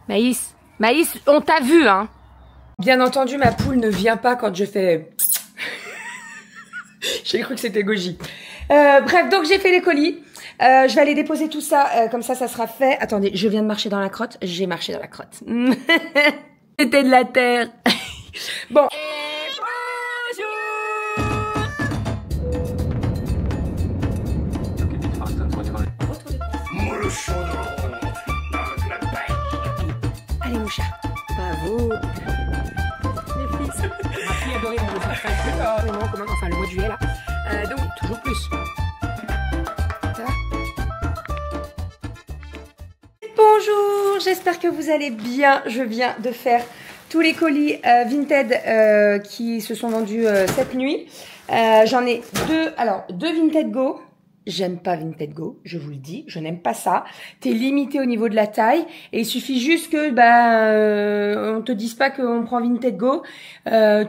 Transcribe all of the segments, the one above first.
Maïs, Maïs, on t'a vu, hein. Bien entendu, ma poule ne vient pas quand je fais... J'ai cru que c'était Goji. Bref, donc j'ai fait les colis. Je vais aller déposer tout ça, comme ça sera fait. Attendez, je viens de marcher dans la crotte. J'ai marché dans la crotte. C'était de la terre. Bon. Allez, mon chat. Bravo. Les fils. Ma fille adorait mon dessin très enfin, le mois de juillet, là. Donc, toujours plus. Ça va? Bonjour, j'espère que vous allez bien. Je viens de faire tous les colis Vinted qui se sont vendus cette nuit. J'en ai deux. Alors, deux Vinted Go. J'aime pas Vinted Go, je vous le dis, je n'aime pas ça. T'es limité au niveau de la taille et il suffit juste que on te dise pas qu'on prend Vinted Go.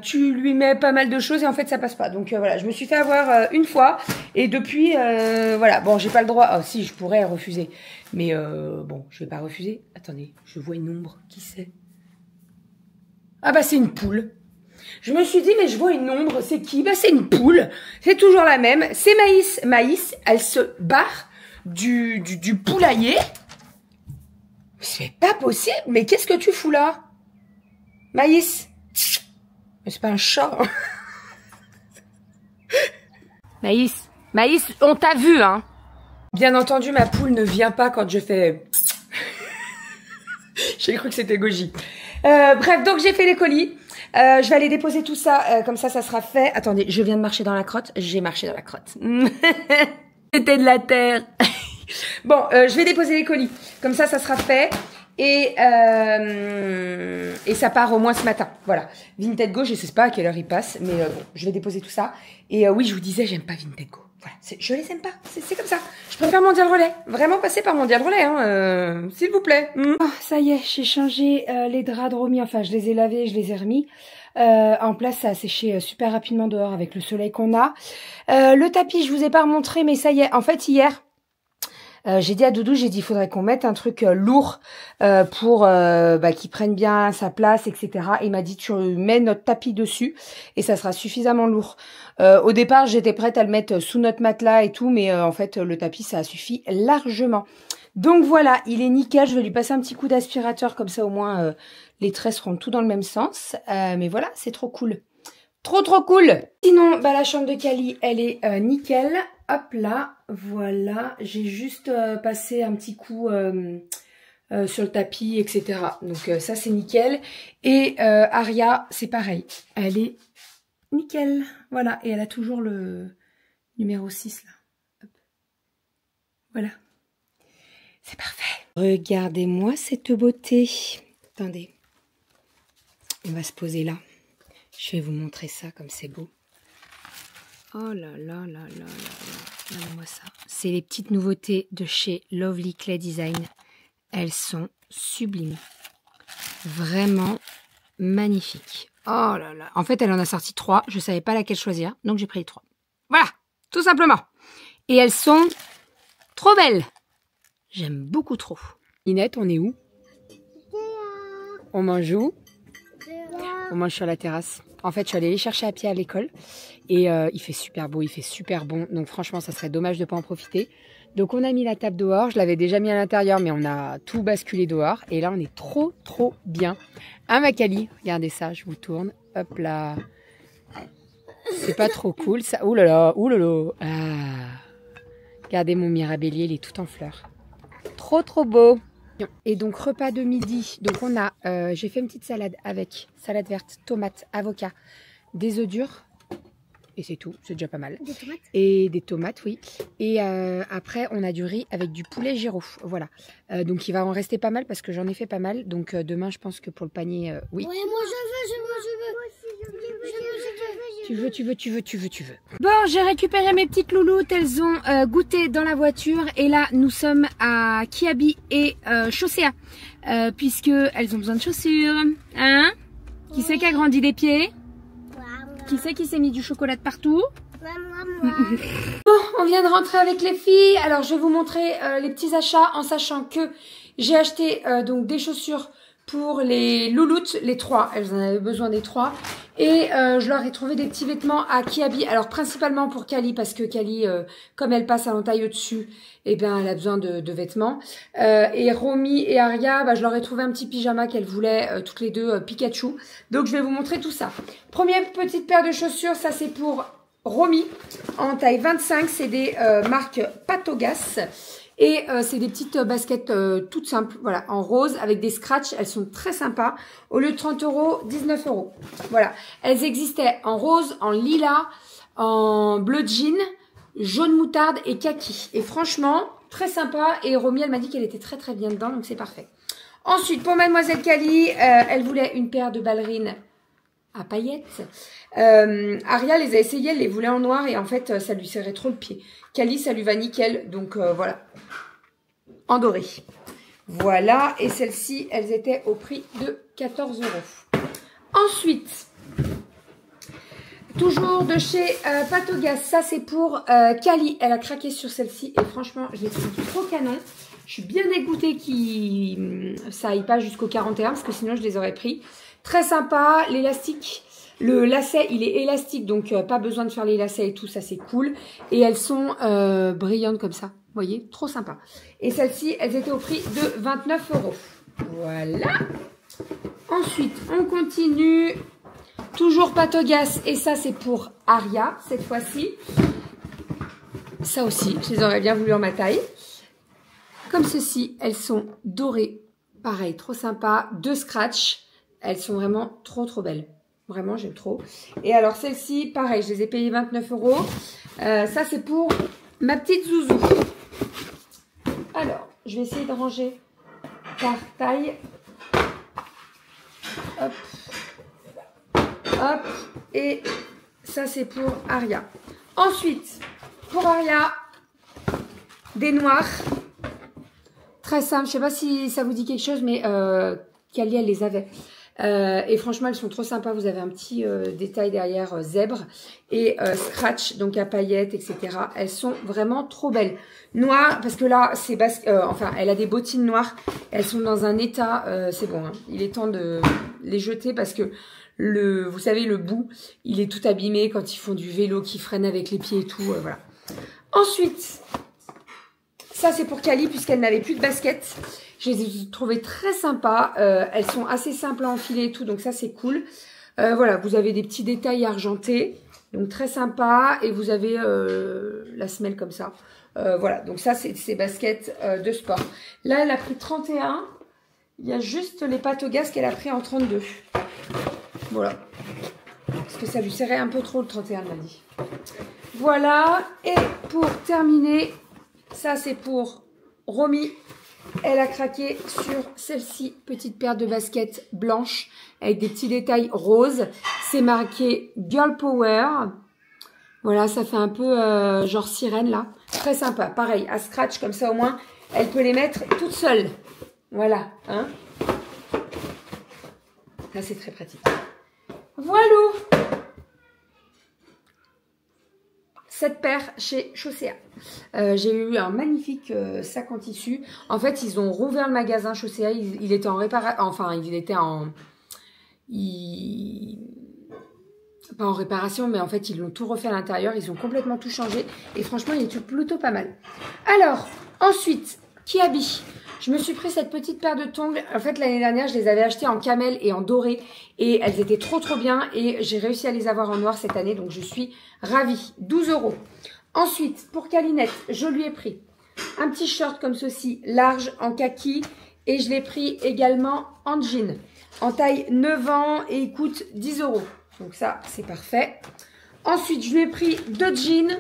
Tu lui mets pas mal de choses et en fait ça passe pas. Donc voilà, je me suis fait avoir une fois et depuis voilà, bon j'ai pas le droit. Oh si, je pourrais refuser, mais bon je vais pas refuser. Attendez, je vois une ombre, qui c'est? Ah bah c'est une poule. Je me suis dit, mais je vois une ombre, c'est qui? Bah, c'est une poule. C'est toujours la même. C'est Maïs. Maïs, elle se barre du poulailler. C'est pas possible. Mais qu'est-ce que tu fous là? Maïs. Mais c'est pas un chat. Maïs. Maïs, on t'a vu, hein. Bien entendu, ma poule ne vient pas quand je fais... J'ai cru que c'était Goji. Bref, donc j'ai fait les colis. Je vais aller déposer tout ça, comme ça sera fait. Attendez, je viens de marcher dans la crotte. J'ai marché dans la crotte. C'était de la terre. Bon, je vais déposer les colis. Comme ça sera fait. Et ça part au moins ce matin. Voilà. Vinted Go, je sais pas à quelle heure il passe, mais bon, je vais déposer tout ça. Et oui, je vous disais, j'aime pas Vinted Go. Voilà, je les aime pas. C'est comme ça. Je préfère Mondial Relais. Vraiment passer par Mondial Relais, hein, s'il vous plaît. Oh, ça y est, j'ai changé les draps de Romy. Enfin, je les ai lavés, je les ai remis en place. Ça a séché super rapidement dehors avec le soleil qu'on a. Le tapis, je vous ai pas remontré, mais ça y est. En fait, hier... j'ai dit à Doudou, j'ai dit il faudrait qu'on mette un truc lourd pour qu'il prenne bien sa place, etc. Et il m'a dit tu mets notre tapis dessus et ça sera suffisamment lourd. Au départ, j'étais prête à le mettre sous notre matelas et tout, mais en fait, le tapis, ça a suffi largement. Donc voilà, il est nickel. Je vais lui passer un petit coup d'aspirateur, comme ça au moins les traits seront tout dans le même sens. Mais voilà, c'est trop cool. Trop cool. Sinon, la chambre de Cali, elle est nickel. Hop là, voilà. J'ai juste passé un petit coup sur le tapis, etc. Donc ça, c'est nickel. Et Aria, c'est pareil. Elle est nickel. Voilà. Et elle a toujours le numéro 6 là. Hop. Voilà. C'est parfait. Regardez-moi cette beauté. Attendez. On va se poser là. Je vais vous montrer ça comme c'est beau. Oh là là là là là. Regardez-moi ça. C'est les petites nouveautés de chez Lovely Clay Design. Elles sont sublimes. Vraiment magnifiques. Oh là là. En fait, elle en a sorti 3. Je ne savais pas laquelle choisir. Donc, j'ai pris les 3. Voilà. Tout simplement. Et elles sont trop belles. J'aime beaucoup trop. Ninette, on est où? On mange où? On mange sur la terrasse. En fait, je suis allée les chercher à pied à l'école et il fait super beau, il fait super bon. Donc franchement, ça serait dommage de ne pas en profiter. Donc on a mis la table dehors. Je l'avais déjà mis à l'intérieur, mais on a tout basculé dehors. Et là, on est trop bien. Un Macali, regardez ça, je vous tourne. Hop là. C'est pas trop cool ça. Ouh là là, ouh là là. Ah. Regardez mon mirabellier, il est tout en fleurs. Trop beau. Et donc repas de midi, donc on a, j'ai fait une petite salade avec salade verte, tomate, avocat, des œufs durs et c'est tout, c'est déjà pas mal. Des tomates? Et des tomates, oui. Et après on a du riz avec du poulet gyro, voilà. Donc il va en rester pas mal parce que j'en ai fait pas mal. Donc demain je pense que pour le panier, oui. Ouais, moi je veux. Tu veux. Bon, j'ai récupéré mes petites louloutes, elles ont goûté dans la voiture et là nous sommes à Kiabi et Chaussea puisque elles ont besoin de chaussures, hein? Qui c'est qui a grandi des pieds? Qui c'est qui s'est mis du chocolat de partout? Bon, on vient de rentrer avec les filles. Alors je vais vous montrer les petits achats en sachant que J'ai acheté donc des chaussures pour les louloutes, les 3. Elles en avaient besoin des 3. Et je leur ai trouvé des petits vêtements à Kiabi. Alors principalement pour Kali, parce que Kali, comme elle passe à l'entaille au-dessus, eh bien elle a besoin de vêtements. Et Romy et Aria, bah, je leur ai trouvé un petit pyjama qu'elles voulaient toutes les deux Pikachu. Donc je vais vous montrer tout ça. Première petite paire de chaussures, ça c'est pour Romy en taille 25. C'est des marques Patogas. Et c'est des petites baskets toutes simples, voilà, en rose avec des scratchs. Elles sont très sympas. Au lieu de 30 €, 19 €. Voilà. Elles existaient en rose, en lilas, en bleu jean, jaune moutarde et kaki. Et franchement, très sympa. Et Romy, elle m'a dit qu'elle était très très bien dedans, donc c'est parfait. Ensuite, pour Mademoiselle Kali, elle voulait une paire de ballerines à paillettes. Aria les a essayées, elle les voulait en noir et en fait ça lui serrait trop le pied. Kali ça lui va nickel, donc voilà, en doré. Voilà, et celles-ci elles étaient au prix de 14 €. Ensuite, toujours de chez Patogas, ça c'est pour Kali, elle a craqué sur celle-ci et franchement je les trouve trop canon. Je suis bien dégoûtée ça aille pas jusqu'au 41 parce que sinon je les aurais pris. Très sympa, l'élastique, le lacet il est élastique donc pas besoin de faire les lacets et tout, ça c'est cool. Et elles sont brillantes comme ça, vous voyez, trop sympa. Et celles-ci, elles étaient au prix de 29 €. Voilà. Ensuite, on continue, toujours Patogas et ça c'est pour Aria cette fois-ci. Ça aussi, je les aurais bien voulu en ma taille. Comme ceci, elles sont dorées, pareil, trop sympa, 2 scratchs. Elles sont vraiment trop trop belles. Vraiment, j'aime trop. Et alors, celles-ci, pareil, je les ai payées 29 €. Ça, c'est pour ma petite Zouzou. Alors, je vais essayer de ranger par taille. Hop. Hop. Et ça, c'est pour Aria. Ensuite, pour Aria, des noirs. Très simple. Je sais pas si ça vous dit quelque chose, mais Kali, elle les avait. Et franchement, elles sont trop sympas. Vous avez un petit détail derrière zèbre et scratch, donc à paillettes, etc. Elles sont vraiment trop belles. Noires, parce que là, c'est enfin, elle a des bottines noires. Elles sont dans un état, c'est bon. Hein, il est temps de les jeter parce que vous savez, le bout, il est tout abîmé quand ils font du vélo, qui freinent avec les pieds et tout. Voilà. Ensuite, ça c'est pour Kali puisqu'elle n'avait plus de baskets. Je les ai trouvées très sympas. Elles sont assez simples à enfiler et tout, donc ça c'est cool. Voilà, vous avez des petits détails argentés, donc très sympa. Et vous avez la semelle comme ça. Voilà, donc ça c'est ces baskets de sport. Là, elle a pris 31. Il y a juste les Patogas qu'elle a pris en 32. Voilà. Parce que ça lui serrait un peu trop le 31, elle m'a dit. Voilà. Et pour terminer, ça c'est pour Romy. Elle a craqué sur celle-ci, petite paire de baskets blanches avec des petits détails roses. C'est marqué Girl Power. Voilà, ça fait un peu genre sirène là. Très sympa. Pareil, à scratch comme ça au moins, elle peut les mettre toute seule. Voilà, hein. Là, c'est très pratique. Voilà. Cette paire chez Chaussea. J'ai eu un magnifique sac en tissu. En fait, ils ont rouvert le magasin Chaussea. Il était en réparation. Enfin, il était en... Pas en réparation, mais en fait, ils l'ont tout refait à l'intérieur. Ils ont complètement tout changé. Et franchement, il est plutôt pas mal. Alors, ensuite, Kiabi. Je me suis pris cette petite paire de tongs. En fait, l'année dernière, je les avais achetées en camel et en doré. Et elles étaient trop, trop bien. Et j'ai réussi à les avoir en noir cette année. Donc, je suis ravie. 12 €. Ensuite, pour Kalinette, je lui ai pris un petit short comme ceci, large, en kaki. Et je l'ai pris également en jean. En taille 9 ans. Et il coûte 10 €. Donc, ça, c'est parfait. Ensuite, je lui ai pris 2 jeans.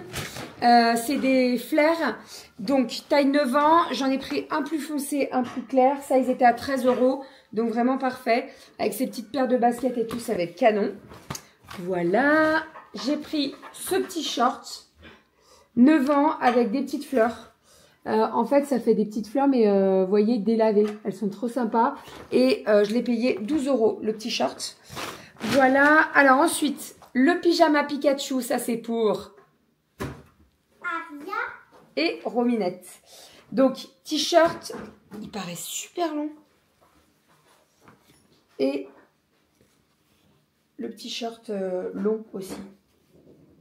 C'est des flares. Donc, taille 9 ans. J'en ai pris un plus foncé, un plus clair. Ça, ils étaient à 13 €. Donc, vraiment parfait. Avec ces petites paires de baskets et tout, ça va être canon. Voilà. J'ai pris ce petit short. 9 ans avec des petites fleurs. En fait, ça fait des petites fleurs, mais vous voyez, délavées. Elles sont trop sympas. Et je l'ai payé 12 € le petit short. Voilà. Alors, ensuite... Le pyjama Pikachu, ça c'est pour Aria et Rominette. Donc, t-shirt Il paraît super long. Et le petit short long aussi.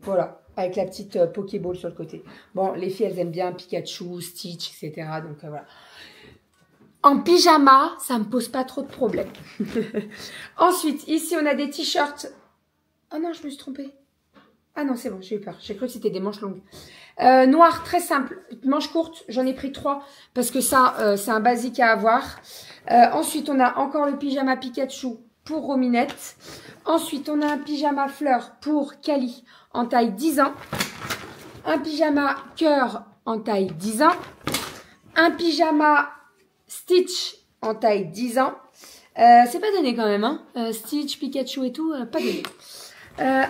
Voilà, avec la petite Pokéball sur le côté. Bon, les filles, elles aiment bien Pikachu, Stitch, etc. Donc voilà. En pyjama, ça me pose pas trop de problèmes. Ensuite, ici, on a des t-shirts. Oh non, je me suis trompée. Ah non, c'est bon, j'ai eu peur. J'ai cru que c'était des manches longues. Noir, très simple. Manches courtes, j'en ai pris 3 parce que ça, c'est un basique à avoir. Ensuite, on a encore le pyjama Pikachu pour Rominette. Ensuite, on a un pyjama fleur pour Kali en taille 10 ans. Un pyjama cœur en taille 10 ans. Un pyjama Stitch en taille 10 ans. C'est pas donné quand même, hein. Stitch, Pikachu et tout, pas donné.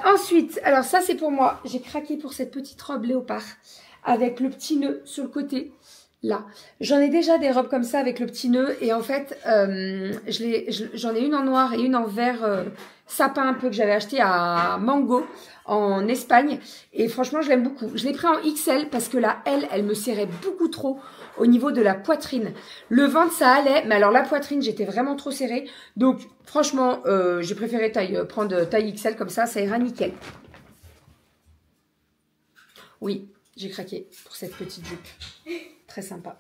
Ensuite, alors ça c'est pour moi. J'ai craqué pour cette petite robe léopard avec le petit nœud sur le côté. Là, j'en ai déjà des robes comme ça avec le petit nœud et en fait, j'en ai une en noir et une en vert sapin un peu que j'avais acheté à Mango en Espagne et franchement, je l'aime beaucoup. Je l'ai pris en XL parce que la L, elle me serrait beaucoup trop au niveau de la poitrine. Le ventre, ça allait, mais alors la poitrine, j'étais vraiment trop serrée. Donc, franchement, j'ai préféré prendre taille XL comme ça ira nickel. Oui, j'ai craqué pour cette petite jupe. Très sympa.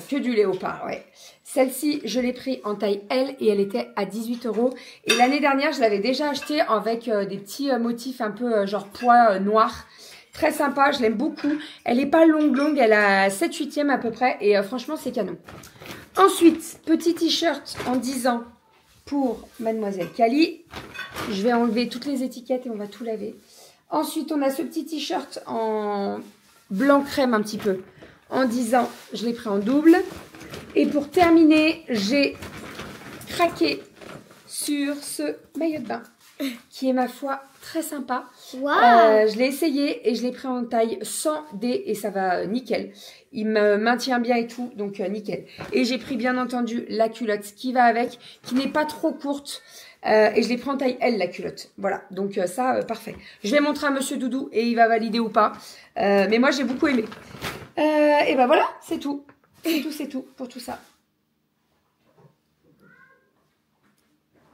Que du léopard, ouais. Celle-ci, je l'ai pris en taille L et elle était à 18 €. Et l'année dernière, je l'avais déjà achetée avec des petits motifs un peu genre pois noir. Très sympa, je l'aime beaucoup. Elle n'est pas longue, elle a 7/8e à peu près. Et franchement, c'est canon. Ensuite, petit t-shirt en 10 ans pour Mademoiselle Kali. Je vais enlever toutes les étiquettes et on va tout laver. Ensuite, on a ce petit t-shirt en blanc crème un petit peu. En 10 ans, je l'ai pris en double. Et pour terminer, j'ai craqué sur ce maillot de bain qui est, ma foi, très sympa. Wow. Je l'ai essayé et je l'ai pris en taille 100D et ça va nickel. Il me maintient bien et tout, donc nickel. Et j'ai pris bien entendu la culotte qui va avec, qui n'est pas trop courte. Et je l'ai pris en taille L, la culotte. Voilà, donc ça, parfait. Je vais montrer à Monsieur Doudou et il va valider ou pas. Mais moi, j'ai beaucoup aimé. Et ben voilà, c'est tout. C'est tout pour tout ça.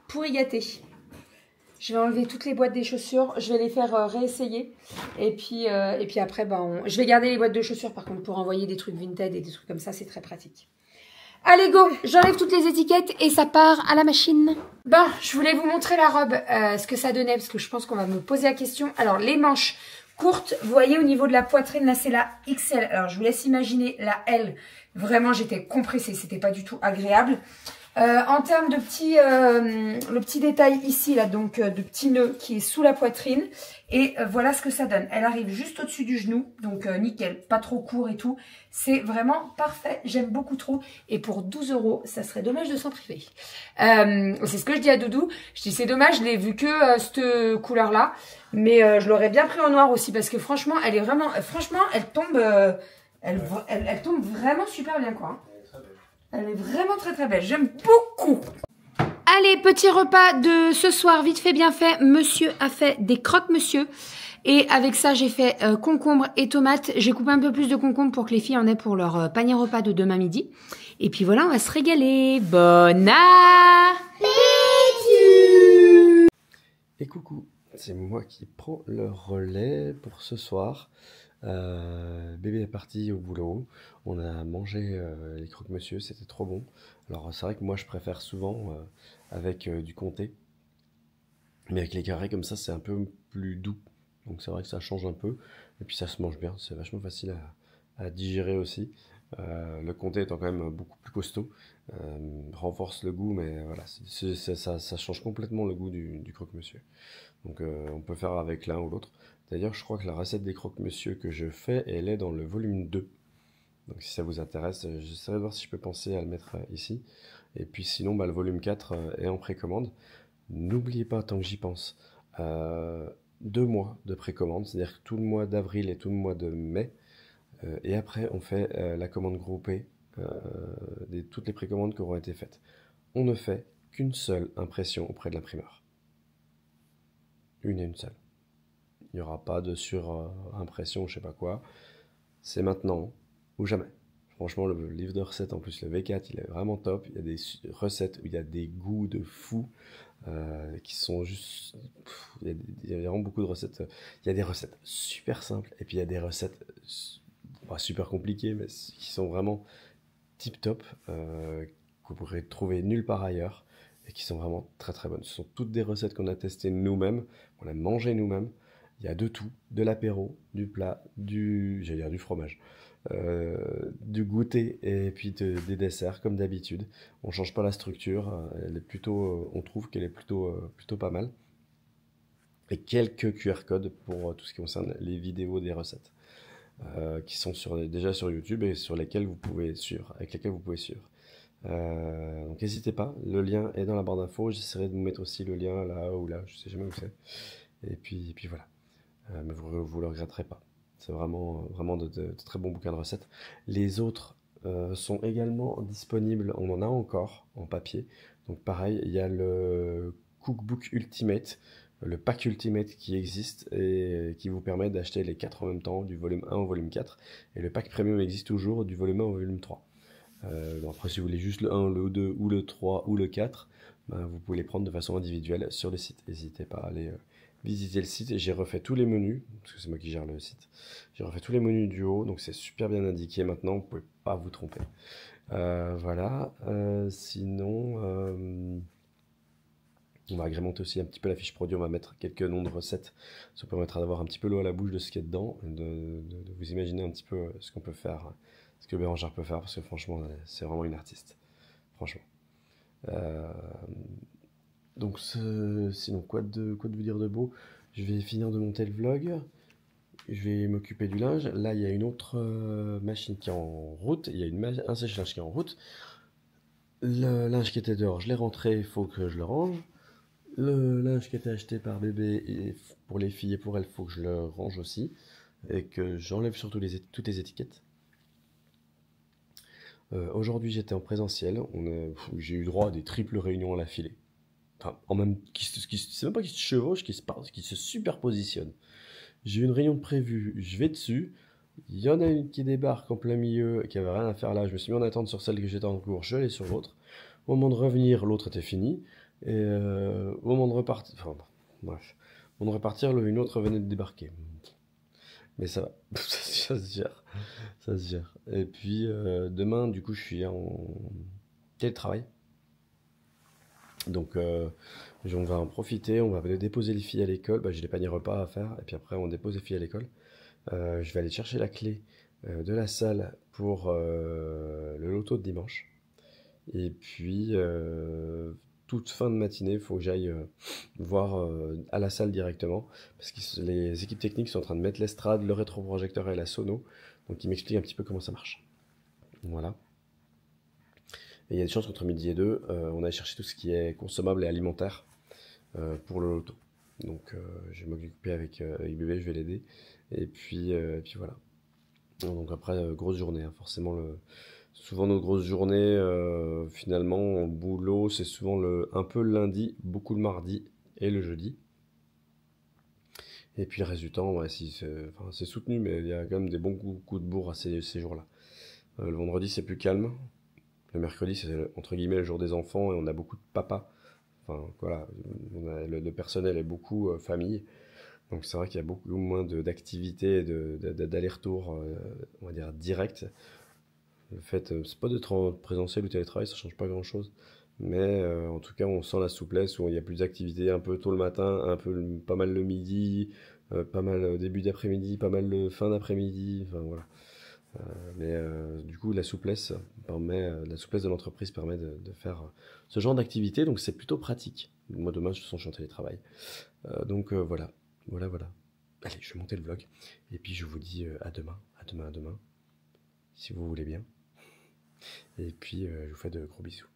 Pour y gâter. Je vais enlever toutes les boîtes des chaussures. Je vais les faire réessayer. Et puis après, ben, je vais garder les boîtes de chaussures par contre pour envoyer des trucs vintage et des trucs comme ça. C'est très pratique. Allez go, j'enlève toutes les étiquettes et ça part à la machine. Bon, je voulais vous montrer la robe, ce que ça donnait, parce que je pense qu'on va me poser la question. Alors, les manches courtes, vous voyez au niveau de la poitrine, là c'est la XL. Alors, je vous laisse imaginer la L. Vraiment, j'étais compressée, c'était pas du tout agréable. En termes de le petit détail ici, là, donc de petit nœud qui est sous la poitrine. Et voilà ce que ça donne. Elle arrive juste au-dessus du genou, donc nickel, pas trop court et tout. C'est vraiment parfait, j'aime beaucoup trop. Et pour 12 €, ça serait dommage de s'en priver. C'est ce que je dis à Doudou. Je dis c'est dommage, je l'ai vu que cette couleur-là. Mais je l'aurais bien pris en noir aussi parce que franchement, elle est vraiment... franchement, elle tombe... elle tombe vraiment super bien, quoi. Elle est vraiment très très belle. J'aime beaucoup. Allez, petit repas de ce soir, vite fait, bien fait. Monsieur a fait des croque-monsieur. Et avec ça, j'ai fait concombre et tomates. J'ai coupé un peu plus de concombre pour que les filles en aient pour leur panier repas de demain midi. Et puis voilà, on va se régaler. Bon appétit! Et coucou, c'est moi qui prends le relais pour ce soir. Bébé est parti au boulot, on a mangé les croque-monsieur, c'était trop bon. Alors c'est vrai que moi je préfère souvent avec du comté, mais avec les carrés comme ça c'est un peu plus doux, donc c'est vrai que ça change un peu, et puis ça se mange bien, c'est vachement facile à digérer aussi. Le comté étant quand même beaucoup plus costaud, renforce le goût, mais voilà, ça change complètement le goût du croque-monsieur. Donc on peut faire avec l'un ou l'autre. D'ailleurs, je crois que la recette des croque-monsieur que je fais, elle est dans le volume 2. Donc si ça vous intéresse, j'essaierai de voir si je peux penser à le mettre ici. Et puis sinon, le volume 4 est en précommande. N'oubliez pas, tant que j'y pense, 2 mois de précommande, c'est-à-dire tout le mois d'avril et tout le mois de mai. Et après, on fait la commande groupée de toutes les précommandes qui auront été faites. On ne fait qu'une seule impression auprès de l'imprimeur. Une et une seule. Il n'y aura pas de sur-impression, je sais pas quoi. C'est maintenant ou jamais. Franchement, le livre de recettes, en plus le V4, il est vraiment top. Il y a des recettes où il y a des goûts de fou qui sont juste... il y a vraiment beaucoup de recettes. Il y a des recettes super simples et puis il y a des recettes pas super compliquées, mais qui sont vraiment tip top, que vous pourrez trouver nulle part ailleurs et qui sont vraiment très très bonnes. Ce sont toutes des recettes qu'on a testées nous-mêmes, qu'on a mangées nous-mêmes. Il y a de tout, de l'apéro, du plat, j'allais dire du fromage, du goûter et puis des desserts comme d'habitude. On change pas la structure, elle est plutôt, on trouve qu'elle est plutôt pas mal. Et quelques QR codes pour tout ce qui concerne les vidéos des recettes qui sont déjà sur YouTube et sur lesquels vous pouvez suivre, avec lesquels vous pouvez suivre. Donc n'hésitez pas, le lien est dans la barre d'infos. J'essaierai de vous mettre aussi le lien là ou là, je sais jamais où c'est. Et puis voilà. Mais vous le regretterez pas. C'est vraiment de très bons bouquins de recettes. Les autres sont également disponibles. On en a encore en papier. Donc pareil, il y a le Cookbook Ultimate, le pack Ultimate qui existe et qui vous permet d'acheter les 4 en même temps, du volume 1 au volume 4. Et le pack Premium existe toujours, du volume 1 au volume 3. Bon, après, si vous voulez juste le 1, le 2, ou le 3, ou le 4, ben, vous pouvez les prendre de façon individuelle sur le site. N'hésitez pas à aller visiter le site. J'ai refait tous les menus, parce que c'est moi qui gère le site. J'ai refait tous les menus du haut, donc c'est super bien indiqué maintenant, vous ne pouvez pas vous tromper. Voilà, sinon, on va agrémenter aussi un petit peu la fiche produit, on va mettre quelques noms de recettes. Ça permettra d'avoir un petit peu l'eau à la bouche de ce qu'il y a dedans, de vous imaginer un petit peu ce qu'on peut faire, ce que Bérangère peut faire, parce que franchement, c'est vraiment une artiste. Franchement. Euh, donc, sinon, quoi de vous dire de beau? Je vais finir de monter le vlog. Je vais m'occuper du linge. Là, il y a une autre machine qui est en route. Il y a un sèche-linge qui est en route. Le linge qui était dehors, je l'ai rentré. Il faut que je le range. Le linge qui était acheté par bébé et pour les filles et pour elles, il faut que je le range aussi. Et que j'enlève surtout toutes les étiquettes. Aujourd'hui, j'étais en présentiel. J'ai eu droit à des triples réunions à la filée. Enfin, c'est même pas qui se chevauchent, qui se parlent, qui se superpositionnent. J'ai une réunion de prévue, je vais dessus. Il y en a une qui débarque en plein milieu, qui avait rien à faire là. Je me suis mis en attente sur celle que j'étais en cours, je suis allé sur l'autre. Au moment de revenir, l'autre était fini. Et au moment de repartir, enfin, bref, au moment de repartir, une autre venait de débarquer. Mais ça va, ça se gère, ça se gère. Et puis demain, du coup, je suis en télétravail. Donc on va en profiter, on va aller déposer les filles à l'école. Bah, j'ai les paniers repas à faire, et puis après on dépose les filles à l'école. Je vais aller chercher la clé de la salle pour le loto de dimanche. Et puis toute fin de matinée, il faut que j'aille voir à la salle directement, parce que les équipes techniques sont en train de mettre l'estrade, le rétroprojecteur et la sono. Donc ils m'expliquent un petit peu comment ça marche. Voilà. Et il y a des chances qu'entre midi et deux, on aille chercher tout ce qui est consommable et alimentaire pour le loto. Donc je vais m'occuper avec bébé, je vais l'aider. Et puis voilà. Donc après, grosse journée, hein. Forcément, souvent nos grosses journées, finalement, au boulot, c'est souvent un peu le lundi, beaucoup le mardi et le jeudi. Et puis le reste du temps, ouais, c'est soutenu, mais il y a quand même des bons coups de bourre à ces jours-là. Le vendredi, c'est plus calme. Le mercredi, c'est entre guillemets le jour des enfants et on a beaucoup de papas. Enfin, voilà, le personnel est beaucoup famille. Donc c'est vrai qu'il y a beaucoup moins d'activités, d'aller-retour, on va dire, direct. Le fait, c'est pas d'être en présentiel ou télétravail, ça change pas grand-chose. Mais en tout cas, on sent la souplesse où il y a plus d'activités un peu tôt le matin, pas mal le midi, pas mal début d'après-midi, pas mal le fin d'après-midi. Enfin voilà. Mais du coup, la souplesse de l'entreprise permet de faire ce genre d'activité, donc c'est plutôt pratique. Moi, demain, de toute façon, je suis en télétravail. Donc voilà. Allez, je vais monter le vlog. Et puis, je vous dis à demain, si vous voulez bien. Et puis, je vous fais de gros bisous.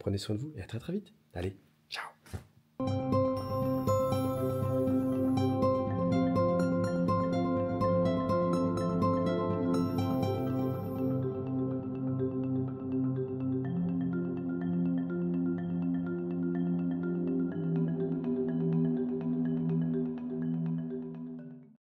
Prenez soin de vous et à très très vite. Allez.